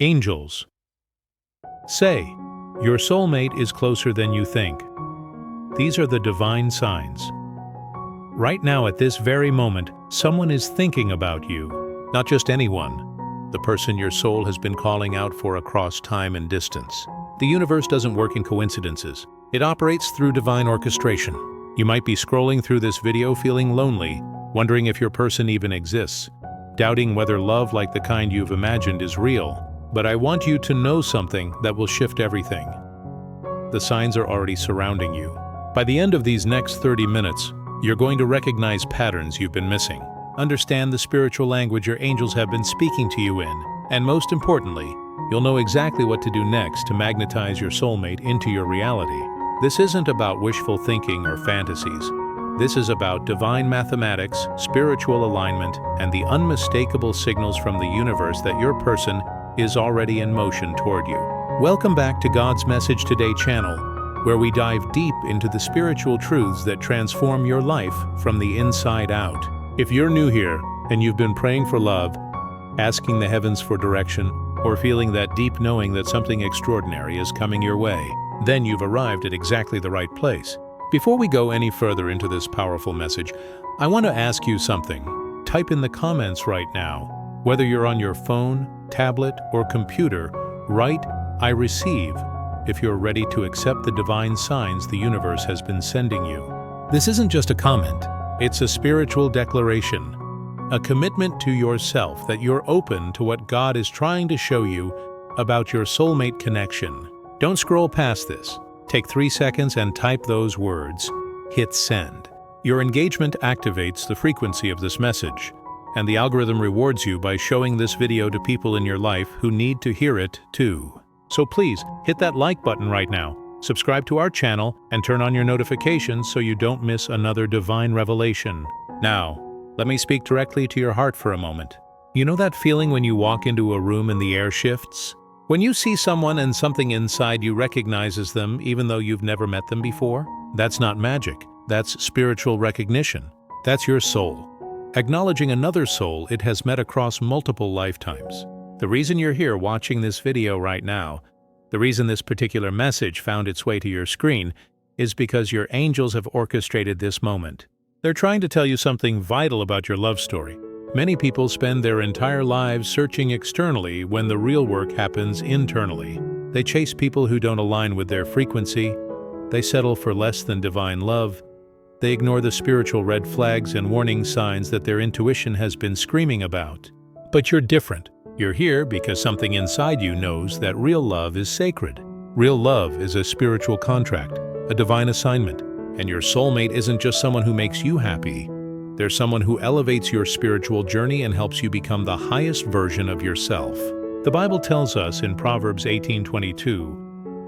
Angels. Say, your soulmate is closer than you think. These are the divine signs. Right now, at this very moment, someone is thinking about you. Not just anyone. The person your soul has been calling out for across time and distance. The universe doesn't work in coincidences. It operates through divine orchestration. You might be scrolling through this video feeling lonely, wondering if your person even exists, doubting whether love like the kind you've imagined is real. But I want you to know something that will shift everything. The signs are already surrounding you. By the end of these next 30 minutes, you're going to recognize patterns you've been missing, understand the spiritual language your angels have been speaking to you in, and most importantly, you'll know exactly what to do next to magnetize your soulmate into your reality. This isn't about wishful thinking or fantasies. This is about divine mathematics, spiritual alignment, and the unmistakable signals from the universe that your person is already in motion toward you. Welcome back to God's Message Today channel, where we dive deep into the spiritual truths that transform your life from the inside out. If you're new here and you've been praying for love, asking the heavens for direction, or feeling that deep knowing that something extraordinary is coming your way, then you've arrived at exactly the right place. Before we go any further into this powerful message, I want to ask you something. Type in the comments right now. Whether you're on your phone, tablet, or computer, write, "I receive," if you're ready to accept the divine signs the universe has been sending you. This isn't just a comment, it's a spiritual declaration, a commitment to yourself that you're open to what God is trying to show you about your soulmate connection. Don't scroll past this. Take 3 seconds and type those words. Hit send. Your engagement activates the frequency of this message, and the algorithm rewards you by showing this video to people in your life who need to hear it too. So please, hit that like button right now, subscribe to our channel, and turn on your notifications so you don't miss another divine revelation. Now, let me speak directly to your heart for a moment. You know that feeling when you walk into a room and the air shifts? When you see someone and something inside you recognizes them even though you've never met them before? That's not magic. That's spiritual recognition. That's your soul acknowledging another soul it has met across multiple lifetimes. The reason you're here watching this video right now, the reason this particular message found its way to your screen, is because your angels have orchestrated this moment. They're trying to tell you something vital about your love story. Many people spend their entire lives searching externally when the real work happens internally. They chase people who don't align with their frequency. They settle for less than divine love. They ignore the spiritual red flags and warning signs that their intuition has been screaming about. But you're different. You're here because something inside you knows that real love is sacred. Real love is a spiritual contract, a divine assignment, and your soulmate isn't just someone who makes you happy. They're someone who elevates your spiritual journey and helps you become the highest version of yourself. The Bible tells us in Proverbs 18:22,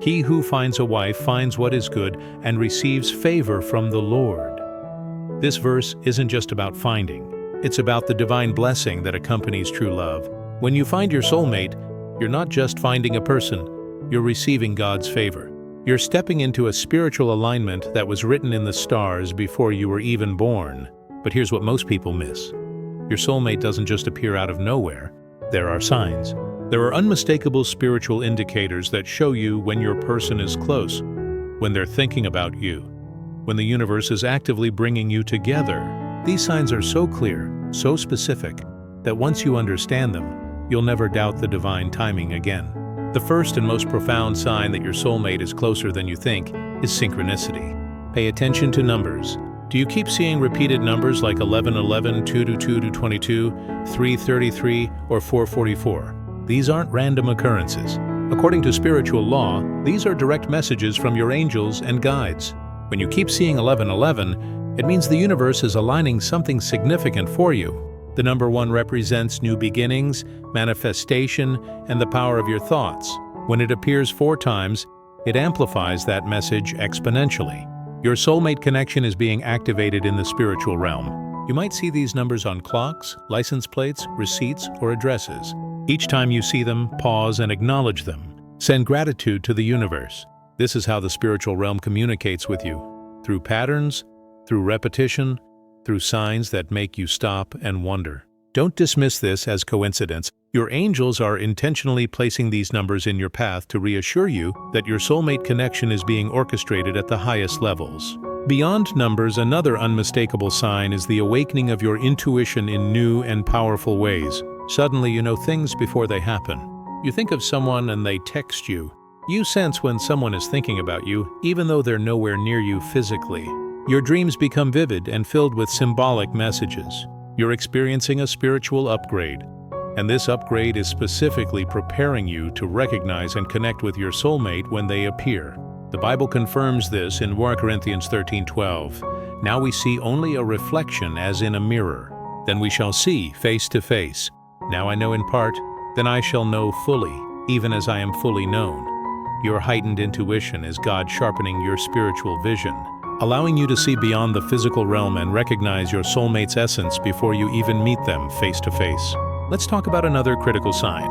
"He who finds a wife finds what is good and receives favor from the Lord." This verse isn't just about finding. It's about the divine blessing that accompanies true love. When you find your soulmate, you're not just finding a person, you're receiving God's favor. You're stepping into a spiritual alignment that was written in the stars before you were even born. But here's what most people miss. Your soulmate doesn't just appear out of nowhere. There are signs. There are unmistakable spiritual indicators that show you when your person is close, when they're thinking about you, when the universe is actively bringing you together. These signs are so clear, so specific, that once you understand them, you'll never doubt the divine timing again. The first and most profound sign that your soulmate is closer than you think is synchronicity. Pay attention to numbers. Do you keep seeing repeated numbers like 1111, 222, 333, or 444? These aren't random occurrences. According to spiritual law, these are direct messages from your angels and guides. When you keep seeing 1111, it means the universe is aligning something significant for you. The number 1 represents new beginnings, manifestation, and the power of your thoughts. When it appears 4 times, it amplifies that message exponentially. Your soulmate connection is being activated in the spiritual realm. You might see these numbers on clocks, license plates, receipts, or addresses. Each time you see them, pause and acknowledge them. Send gratitude to the universe. This is how the spiritual realm communicates with you, through patterns, through repetition, through signs that make you stop and wonder. Don't dismiss this as coincidence. Your angels are intentionally placing these numbers in your path to reassure you that your soulmate connection is being orchestrated at the highest levels. Beyond numbers, another unmistakable sign is the awakening of your intuition in new and powerful ways. Suddenly you know things before they happen. You think of someone and they text you. You sense when someone is thinking about you, even though they're nowhere near you physically. Your dreams become vivid and filled with symbolic messages. You're experiencing a spiritual upgrade, and this upgrade is specifically preparing you to recognize and connect with your soulmate when they appear. The Bible confirms this in 1 Corinthians 13:12. Now we see only a reflection as in a mirror. Then we shall see face to face. Now I know in part, then I shall know fully, even as I am fully known. Your heightened intuition is God sharpening your spiritual vision, allowing you to see beyond the physical realm and recognize your soulmate's essence before you even meet them face to face. Let's talk about another critical sign: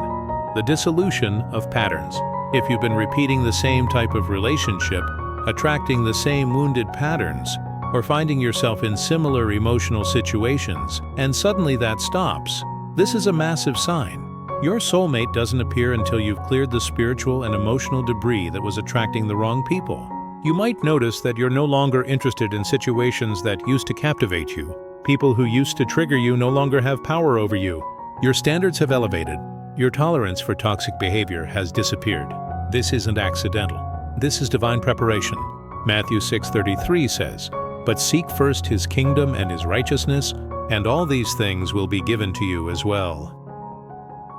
the dissolution of patterns. If you've been repeating the same type of relationship, attracting the same wounded patterns, or finding yourself in similar emotional situations, and suddenly that stops, this is a massive sign. Your soulmate doesn't appear until you've cleared the spiritual and emotional debris that was attracting the wrong people. You might notice that you're no longer interested in situations that used to captivate you. People who used to trigger you no longer have power over you. Your standards have elevated. Your tolerance for toxic behavior has disappeared. This isn't accidental. This is divine preparation. Matthew 6:33 says, "But seek first his kingdom and his righteousness, and all these things will be given to you as well."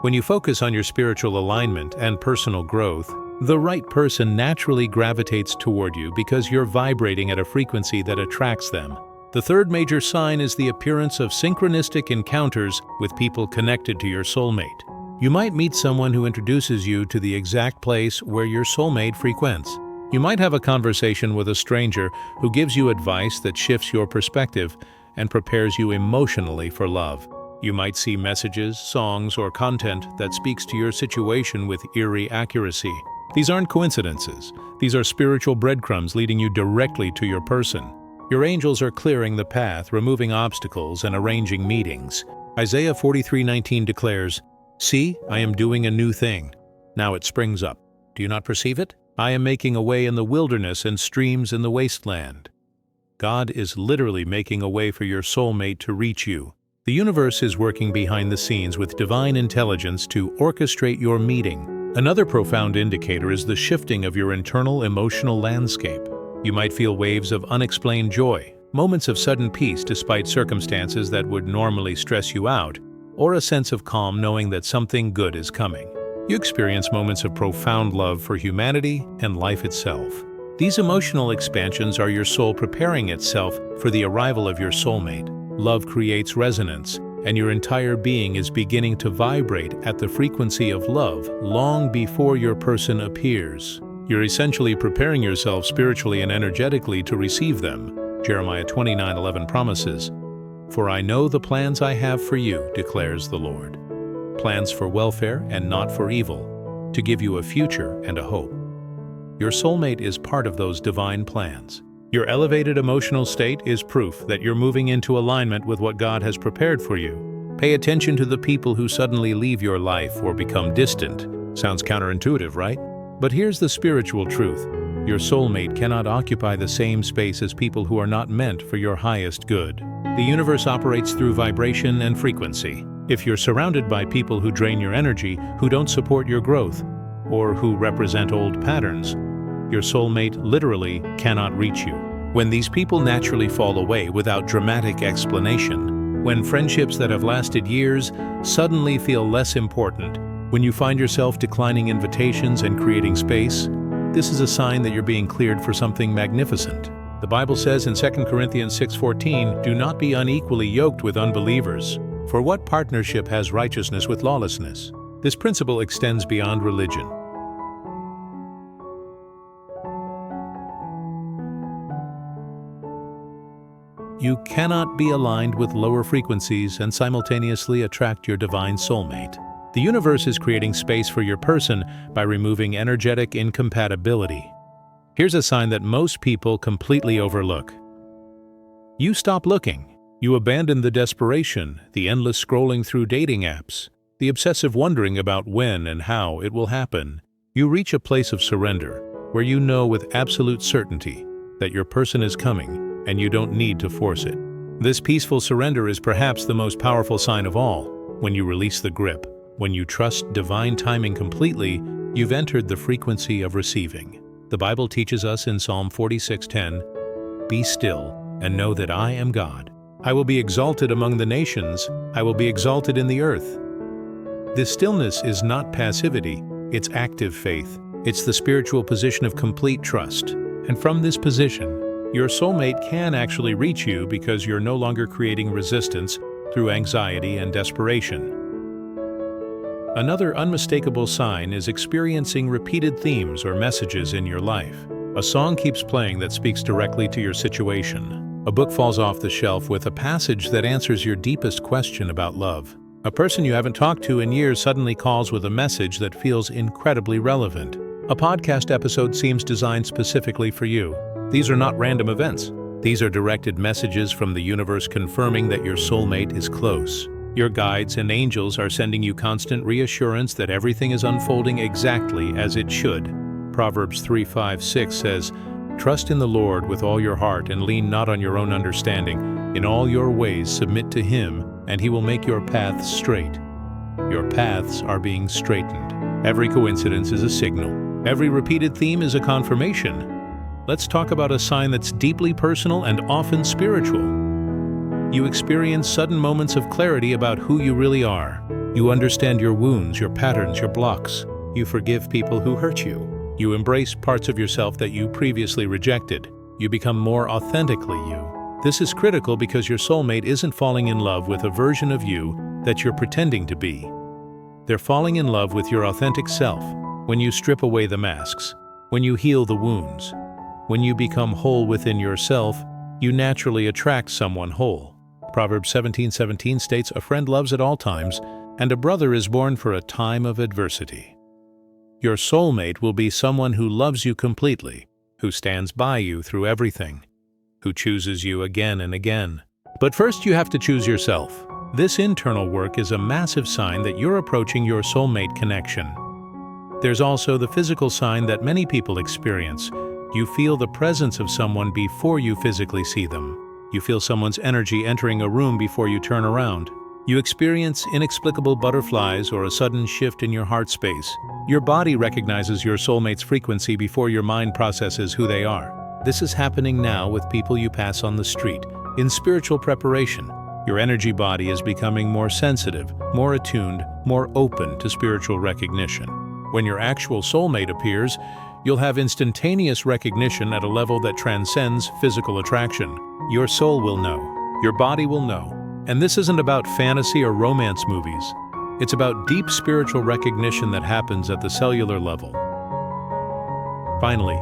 When you focus on your spiritual alignment and personal growth, the right person naturally gravitates toward you because you're vibrating at a frequency that attracts them. The third major sign is the appearance of synchronistic encounters with people connected to your soulmate. You might meet someone who introduces you to the exact place where your soulmate frequents. You might have a conversation with a stranger who gives you advice that shifts your perspective and prepares you emotionally for love. You might see messages, songs, or content that speaks to your situation with eerie accuracy. These aren't coincidences. These are spiritual breadcrumbs leading you directly to your person. Your angels are clearing the path, removing obstacles, and arranging meetings. Isaiah 43:19 declares, "See, I am doing a new thing. Now it springs up. Do you not perceive it? I am making a way in the wilderness and streams in the wasteland." God is literally making a way for your soulmate to reach you. The universe is working behind the scenes with divine intelligence to orchestrate your meeting. Another profound indicator is the shifting of your internal emotional landscape. You might feel waves of unexplained joy, moments of sudden peace despite circumstances that would normally stress you out, or a sense of calm knowing that something good is coming. You experience moments of profound love for humanity and life itself. These emotional expansions are your soul preparing itself for the arrival of your soulmate. Love creates resonance, and your entire being is beginning to vibrate at the frequency of love long before your person appears. You're essentially preparing yourself spiritually and energetically to receive them. Jeremiah 29:11 promises, "For I know the plans I have for you, declares the Lord. Plans for welfare and not for evil, to give you a future and a hope." Your soulmate is part of those divine plans. Your elevated emotional state is proof that you're moving into alignment with what God has prepared for you. Pay attention to the people who suddenly leave your life or become distant. Sounds counterintuitive, right? But here's the spiritual truth. Your soulmate cannot occupy the same space as people who are not meant for your highest good. The universe operates through vibration and frequency. If you're surrounded by people who drain your energy, who don't support your growth, or who represent old patterns, your soulmate literally cannot reach you. When these people naturally fall away without dramatic explanation, when friendships that have lasted years suddenly feel less important, when you find yourself declining invitations and creating space, this is a sign that you're being cleared for something magnificent. The Bible says in 2 Corinthians 6:14, "Do not be unequally yoked with unbelievers. For what partnership has righteousness with lawlessness?" This principle extends beyond religion. You cannot be aligned with lower frequencies and simultaneously attract your divine soulmate. The universe is creating space for your person by removing energetic incompatibility. Here's a sign that most people completely overlook. You stop looking. You abandon the desperation, the endless scrolling through dating apps, the obsessive wondering about when and how it will happen. You reach a place of surrender, where you know with absolute certainty that your person is coming and you don't need to force it. This peaceful surrender is perhaps the most powerful sign of all. When you release the grip, when you trust divine timing completely, you've entered the frequency of receiving. The Bible teaches us in Psalm 46:10, "Be still and know that I am God. I will be exalted among the nations, I will be exalted in the earth." This stillness is not passivity, it's active faith. It's the spiritual position of complete trust. And from this position, your soulmate can actually reach you because you're no longer creating resistance through anxiety and desperation. Another unmistakable sign is experiencing repeated themes or messages in your life. A song keeps playing that speaks directly to your situation. A book falls off the shelf with a passage that answers your deepest question about love. A person you haven't talked to in years suddenly calls with a message that feels incredibly relevant. A podcast episode seems designed specifically for you. These are not random events. These are directed messages from the universe confirming that your soulmate is close. Your guides and angels are sending you constant reassurance that everything is unfolding exactly as it should. Proverbs 3:5-6 says, "Trust in the Lord with all your heart and lean not on your own understanding. In all your ways submit to Him, and He will make your paths straight." Your paths are being straightened. Every coincidence is a signal. Every repeated theme is a confirmation. Let's talk about a sign that's deeply personal and often spiritual. You experience sudden moments of clarity about who you really are. You understand your wounds, your patterns, your blocks. You forgive people who hurt you. You embrace parts of yourself that you previously rejected. You become more authentically you. This is critical because your soulmate isn't falling in love with a version of you that you're pretending to be. They're falling in love with your authentic self. When you strip away the masks, when you heal the wounds, when you become whole within yourself, you naturally attract someone whole. Proverbs 17:17 states, "A friend loves at all times, and a brother is born for a time of adversity." Your soulmate will be someone who loves you completely, who stands by you through everything, who chooses you again and again. But first you have to choose yourself. This internal work is a massive sign that you're approaching your soulmate connection. There's also the physical sign that many people experience. You feel the presence of someone before you physically see them. You feel someone's energy entering a room before you turn around. You experience inexplicable butterflies or a sudden shift in your heart space. Your body recognizes your soulmate's frequency before your mind processes who they are. This is happening now with people you pass on the street. In spiritual preparation, your energy body is becoming more sensitive, more attuned, more open to spiritual recognition. When your actual soulmate appears, you'll have instantaneous recognition at a level that transcends physical attraction. Your soul will know. Your body will know. And this isn't about fantasy or romance movies. It's about deep spiritual recognition that happens at the cellular level. Finally,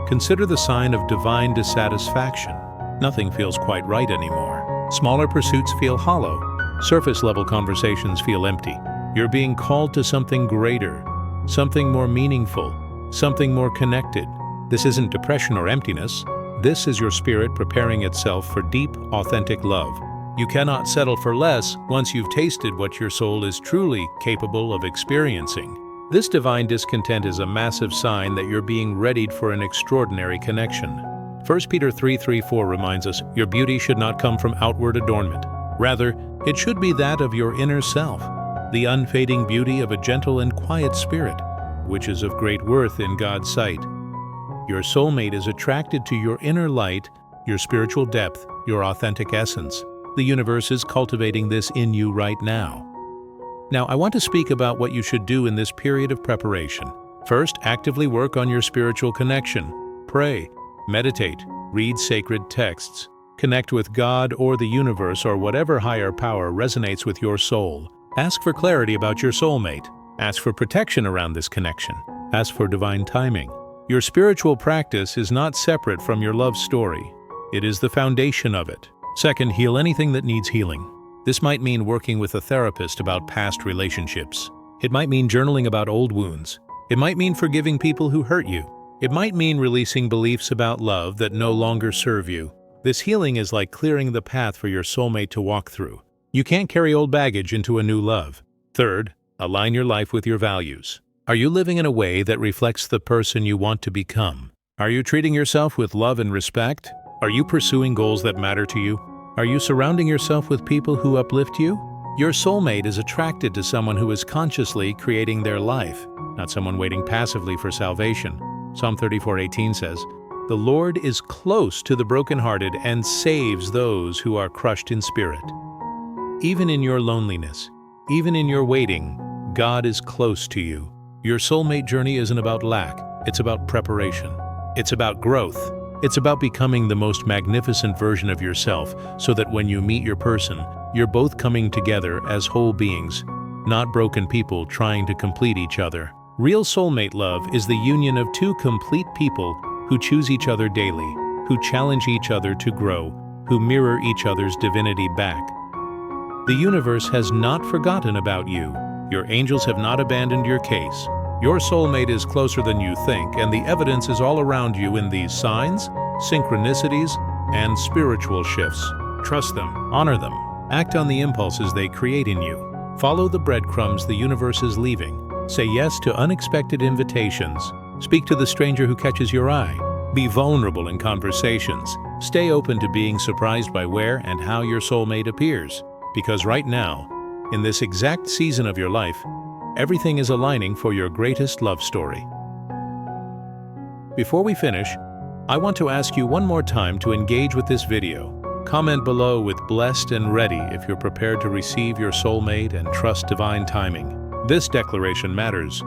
consider the sign of divine dissatisfaction. Nothing feels quite right anymore. Smaller pursuits feel hollow. Surface-level conversations feel empty. You're being called to something greater, something more meaningful, something more connected. This isn't depression or emptiness. This is your spirit preparing itself for deep, authentic love. You cannot settle for less once you've tasted what your soul is truly capable of experiencing. This divine discontent is a massive sign that you're being readied for an extraordinary connection. 1 Peter 3:3-4 reminds us, "Your beauty should not come from outward adornment. Rather, it should be that of your inner self, the unfading beauty of a gentle and quiet spirit, which is of great worth in God's sight." Your soulmate is attracted to your inner light, your spiritual depth, your authentic essence. The universe is cultivating this in you right now. Now, I want to speak about what you should do in this period of preparation. First, actively work on your spiritual connection. Pray, meditate, read sacred texts, connect with God or the universe or whatever higher power resonates with your soul. Ask for clarity about your soulmate. Ask for protection around this connection. Ask for divine timing. Your spiritual practice is not separate from your love story. It is the foundation of it. Second, heal anything that needs healing. This might mean working with a therapist about past relationships. It might mean journaling about old wounds. It might mean forgiving people who hurt you. It might mean releasing beliefs about love that no longer serve you. This healing is like clearing the path for your soulmate to walk through. You can't carry old baggage into a new love. Third, align your life with your values. Are you living in a way that reflects the person you want to become? Are you treating yourself with love and respect? Are you pursuing goals that matter to you? Are you surrounding yourself with people who uplift you? Your soulmate is attracted to someone who is consciously creating their life, not someone waiting passively for salvation. Psalm 34:18 says, "The Lord is close to the brokenhearted and saves those who are crushed in spirit." Even in your loneliness, even in your waiting, God is close to you. Your soulmate journey isn't about lack, it's about preparation. It's about growth. It's about becoming the most magnificent version of yourself so that when you meet your person, you're both coming together as whole beings, not broken people trying to complete each other. Real soulmate love is the union of two complete people who choose each other daily, who challenge each other to grow, who mirror each other's divinity back. The universe has not forgotten about you. Your angels have not abandoned your case. Your soulmate is closer than you think, and the evidence is all around you in these signs, synchronicities, and spiritual shifts. Trust them, honor them, act on the impulses they create in you. Follow the breadcrumbs the universe is leaving. Say yes to unexpected invitations. Speak to the stranger who catches your eye. Be vulnerable in conversations. Stay open to being surprised by where and how your soulmate appears. Because right now, in this exact season of your life, everything is aligning for your greatest love story. Before we finish, I want to ask you one more time to engage with this video. Comment below with "blessed and ready" if you're prepared to receive your soulmate and trust divine timing. This declaration matters.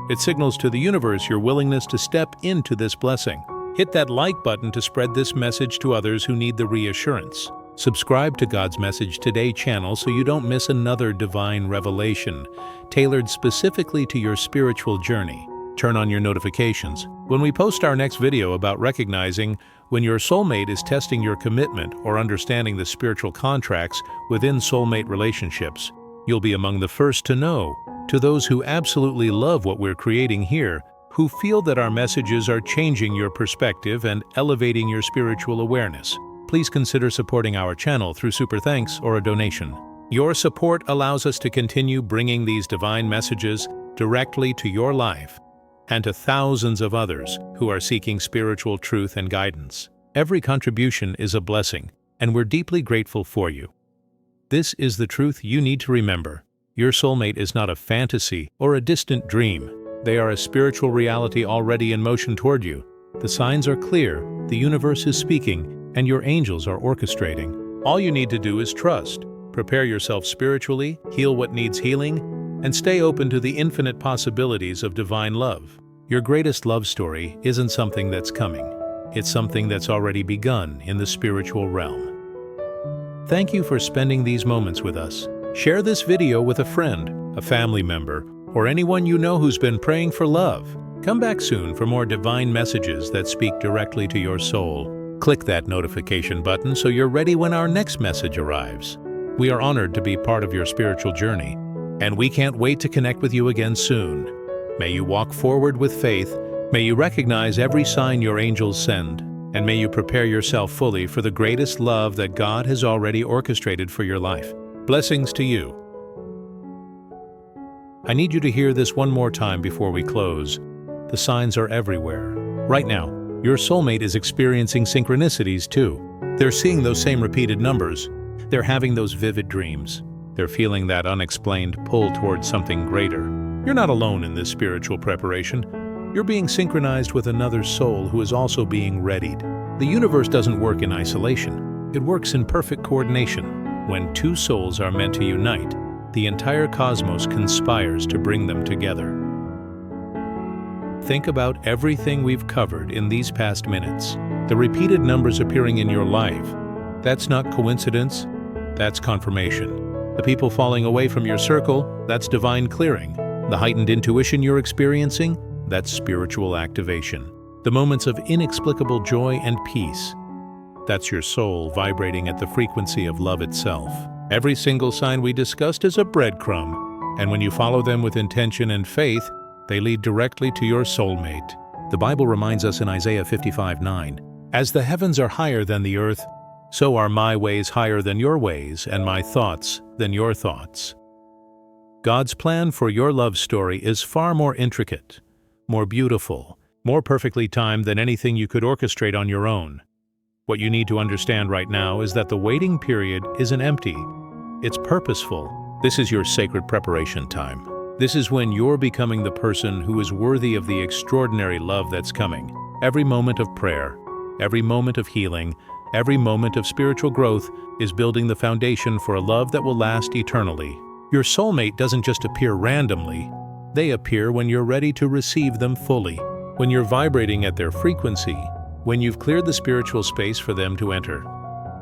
It signals to the universe your willingness to step into this blessing. Hit that like button to spread this message to others who need the reassurance. Subscribe to God's Message Today channel so you don't miss another divine revelation, tailored specifically to your spiritual journey. Turn on your notifications when we post our next video about recognizing when your soulmate is testing your commitment or understanding the spiritual contracts within soulmate relationships. You'll be among the first to know. To those who absolutely love what we're creating here, who feel that our messages are changing your perspective and elevating your spiritual awareness, please consider supporting our channel through super thanks or a donation. Your support allows us to continue bringing these divine messages directly to your life and to thousands of others who are seeking spiritual truth and guidance. Every contribution is a blessing, and we're deeply grateful for you. This is the truth you need to remember. Your soulmate is not a fantasy or a distant dream. They are a spiritual reality already in motion toward you. The signs are clear, the universe is speaking, and your angels are orchestrating. All you need to do is trust. Prepare yourself spiritually, heal what needs healing, and stay open to the infinite possibilities of divine love. Your greatest love story isn't something that's coming. It's something that's already begun in the spiritual realm. Thank you for spending these moments with us. Share this video with a friend, a family member, or anyone you know who's been praying for love. Come back soon for more divine messages that speak directly to your soul. Click that notification button so you're ready when our next message arrives. We are honored to be part of your spiritual journey, and we can't wait to connect with you again soon. May you walk forward with faith, may you recognize every sign your angels send, and may you prepare yourself fully for the greatest love that God has already orchestrated for your life. Blessings to you. I need you to hear this one more time before we close. The signs are everywhere. Right now, your soulmate is experiencing synchronicities too. They're seeing those same repeated numbers. They're having those vivid dreams. They're feeling that unexplained pull towards something greater. You're not alone in this spiritual preparation. You're being synchronized with another soul who is also being readied. The universe doesn't work in isolation. It works in perfect coordination. When two souls are meant to unite, the entire cosmos conspires to bring them together. Think about everything we've covered in these past minutes. The repeated numbers appearing in your life. That's not coincidence, that's confirmation. The people falling away from your circle, that's divine clearing. The heightened intuition you're experiencing, that's spiritual activation. The moments of inexplicable joy and peace, that's your soul vibrating at the frequency of love itself. Every single sign we discussed is a breadcrumb, and when you follow them with intention and faith, they lead directly to your soulmate. The Bible reminds us in Isaiah 55:9, "As the heavens are higher than the earth, So are my ways higher than your ways, and my thoughts than your thoughts. God's plan for your love story is far more intricate, more beautiful, more perfectly timed than anything you could orchestrate on your own. What you need to understand right now is that the waiting period isn't empty. It's purposeful. This is your sacred preparation time. This is when you're becoming the person who is worthy of the extraordinary love that's coming. Every moment of prayer, every moment of healing, every moment of spiritual growth is building the foundation for a love that will last eternally. Your soulmate doesn't just appear randomly. They appear when you're ready to receive them fully, when you're vibrating at their frequency, when you've cleared the spiritual space for them to enter.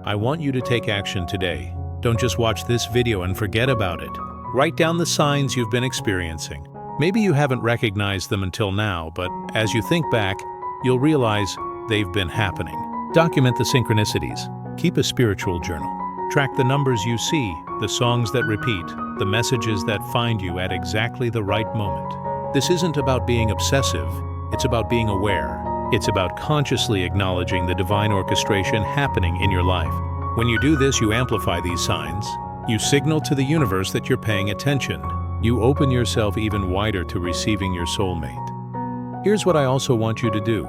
I want you to take action today. Don't just watch this video and forget about it. Write down the signs you've been experiencing. Maybe you haven't recognized them until now, but as you think back, you'll realize they've been happening. Document the synchronicities. Keep a spiritual journal. Track the numbers you see, the songs that repeat, the messages that find you at exactly the right moment. This isn't about being obsessive, it's about being aware. It's about consciously acknowledging the divine orchestration happening in your life. When you do this, you amplify these signs. You signal to the universe that you're paying attention. You open yourself even wider to receiving your soulmate. Here's what I also want you to do.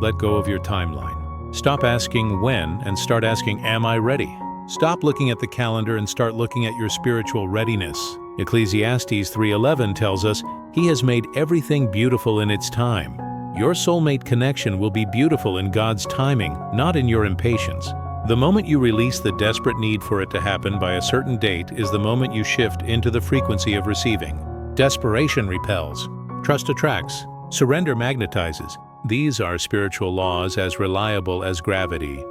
Let go of your timeline. Stop asking when and start asking, am I ready? Stop looking at the calendar and start looking at your spiritual readiness. Ecclesiastes 3:11 tells us, He has made everything beautiful in its time. Your soulmate connection will be beautiful in God's timing, not in your impatience. The moment you release the desperate need for it to happen by a certain date is the moment you shift into the frequency of receiving. Desperation repels. Trust attracts. Surrender magnetizes. These are spiritual laws as reliable as gravity.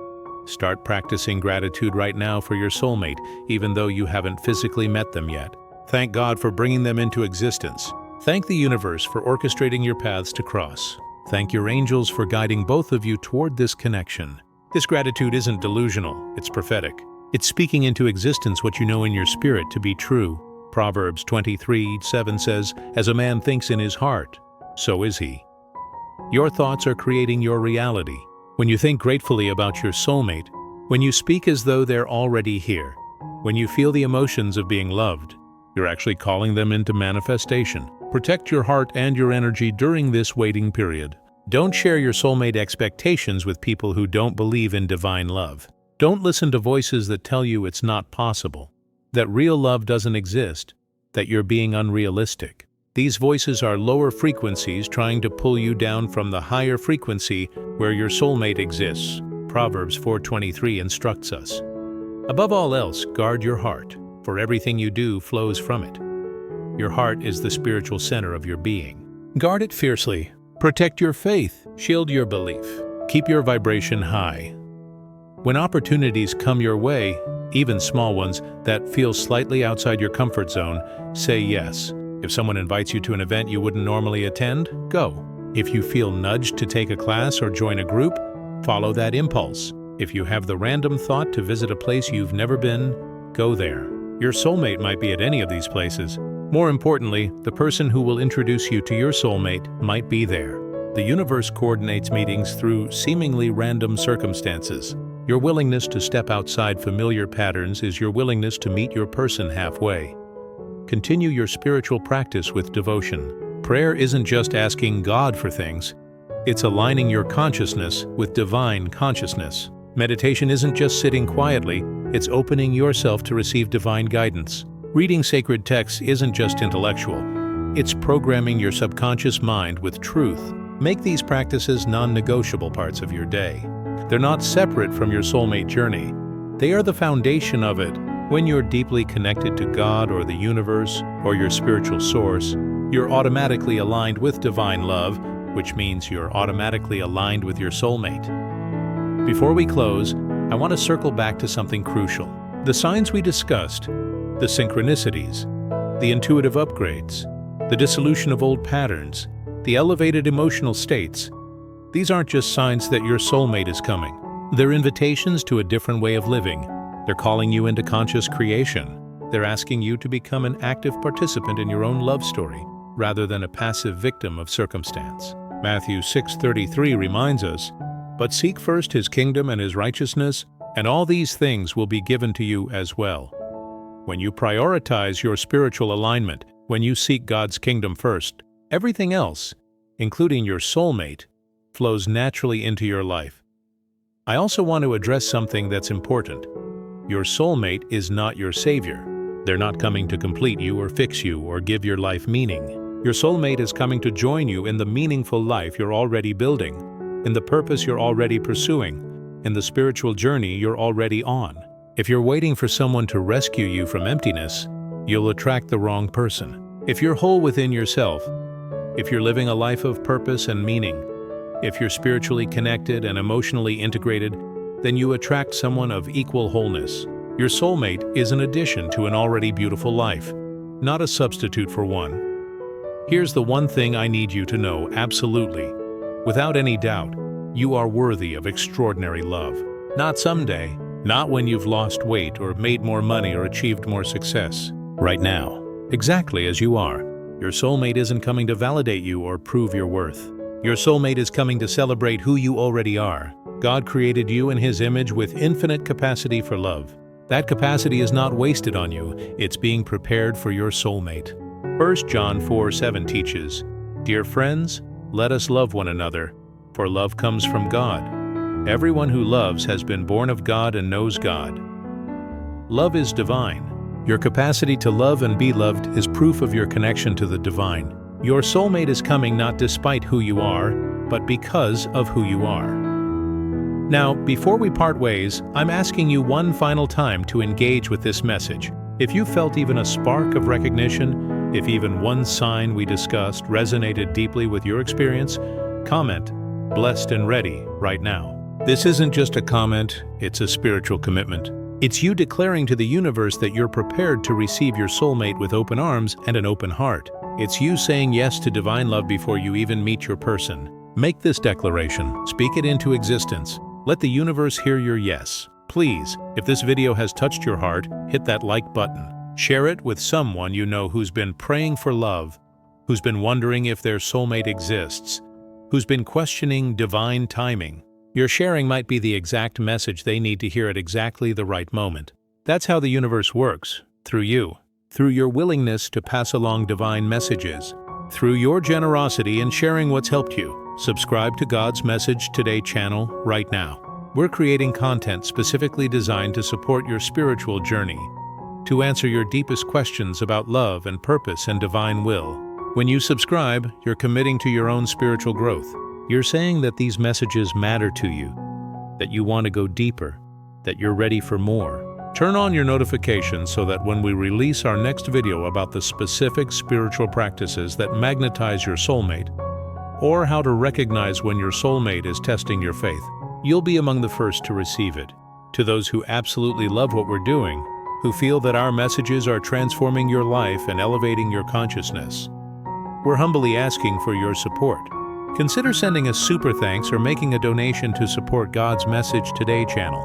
Start practicing gratitude right now for your soulmate, even though you haven't physically met them yet. Thank God for bringing them into existence. Thank the universe for orchestrating your paths to cross. Thank your angels for guiding both of you toward this connection. This gratitude isn't delusional, it's prophetic. It's speaking into existence what you know in your spirit to be true. Proverbs 23:7 says, As a man thinks in his heart, so is he. Your thoughts are creating your reality. When you think gratefully about your soulmate, when you speak as though they're already here, when you feel the emotions of being loved, you're actually calling them into manifestation. Protect your heart and your energy during this waiting period. Don't share your soulmate expectations with people who don't believe in divine love. Don't listen to voices that tell you it's not possible, that real love doesn't exist, that you're being unrealistic. These voices are lower frequencies trying to pull you down from the higher frequency where your soulmate exists. Proverbs 4:23 instructs us. Above all else, guard your heart, for everything you do flows from it. Your heart is the spiritual center of your being. Guard it fiercely. Protect your faith. Shield your belief. Keep your vibration high. When opportunities come your way, even small ones that feel slightly outside your comfort zone, say yes. If someone invites you to an event you wouldn't normally attend, go. If you feel nudged to take a class or join a group, follow that impulse. If you have the random thought to visit a place you've never been, go there. Your soulmate might be at any of these places. More importantly, the person who will introduce you to your soulmate might be there. The universe coordinates meetings through seemingly random circumstances. Your willingness to step outside familiar patterns is your willingness to meet your person halfway. Continue your spiritual practice with devotion. Prayer isn't just asking God for things, it's aligning your consciousness with divine consciousness. Meditation isn't just sitting quietly, it's opening yourself to receive divine guidance. Reading sacred texts isn't just intellectual, it's programming your subconscious mind with truth. Make these practices non-negotiable parts of your day. They're not separate from your soulmate journey. They are the foundation of it. When you're deeply connected to God or the universe or your spiritual source, you're automatically aligned with divine love, which means you're automatically aligned with your soulmate. Before we close, I want to circle back to something crucial. The signs we discussed, the synchronicities, the intuitive upgrades, the dissolution of old patterns, the elevated emotional states, these aren't just signs that your soulmate is coming. They're invitations to a different way of living. They're calling you into conscious creation. They're asking you to become an active participant in your own love story, rather than a passive victim of circumstance. Matthew 6:33 reminds us, "But seek first his kingdom and his righteousness, And all these things will be given to you as well. When you prioritize your spiritual alignment, when you seek God's kingdom first, everything else, including your soulmate, flows naturally into your life. I also want to address something that's important. Your soulmate is not your savior. They're not coming to complete you or fix you or give your life meaning. Your soulmate is coming to join you in the meaningful life you're already building, in the purpose you're already pursuing, in the spiritual journey you're already on. If you're waiting for someone to rescue you from emptiness, you'll attract the wrong person. If you're whole within yourself, if you're living a life of purpose and meaning, if you're spiritually connected and emotionally integrated, then you attract someone of equal wholeness. Your soulmate is an addition to an already beautiful life, not a substitute for one. Here's the one thing I need you to know absolutely, without any doubt: you are worthy of extraordinary love. Not someday, not when you've lost weight or made more money or achieved more success. Right now, exactly as you are. Your soulmate isn't coming to validate you or prove your worth. Your soulmate is coming to celebrate who you already are. God created you in His image with infinite capacity for love. That capacity is not wasted on you, it's being prepared for your soulmate. 1 John 4:7 teaches, "Dear friends, let us love one another, for love comes from God. Everyone who loves has been born of God and knows God." Love is divine. Your capacity to love and be loved is proof of your connection to the divine. Your soulmate is coming not despite who you are, but because of who you are. Now, before we part ways, I'm asking you one final time to engage with this message. If you felt even a spark of recognition, if even one sign we discussed resonated deeply with your experience, comment "Blessed and Ready" right now. This isn't just a comment, it's a spiritual commitment. It's you declaring to the universe that you're prepared to receive your soulmate with open arms and an open heart. It's you saying yes to divine love before you even meet your person. Make this declaration, speak it into existence. Let the universe hear your yes. Please, if this video has touched your heart, hit that like button. Share it with someone you know who's been praying for love, who's been wondering if their soulmate exists, who's been questioning divine timing. Your sharing might be the exact message they need to hear at exactly the right moment. That's how the universe works, through you, through your willingness to pass along divine messages, through your generosity in sharing what's helped you. Subscribe to God's Message Today channel right now. We're creating content specifically designed to support your spiritual journey, to answer your deepest questions about love and purpose and divine will. When you subscribe, you're committing to your own spiritual growth. You're saying that these messages matter to you, that you want to go deeper, that you're ready for more. Turn on your notifications so that when we release our next video about the specific spiritual practices that magnetize your soulmate, or how to recognize when your soulmate is testing your faith, you'll be among the first to receive it. To those who absolutely love what we're doing, who feel that our messages are transforming your life and elevating your consciousness, we're humbly asking for your support. Consider sending a super thanks or making a donation to support God's Message Today channel.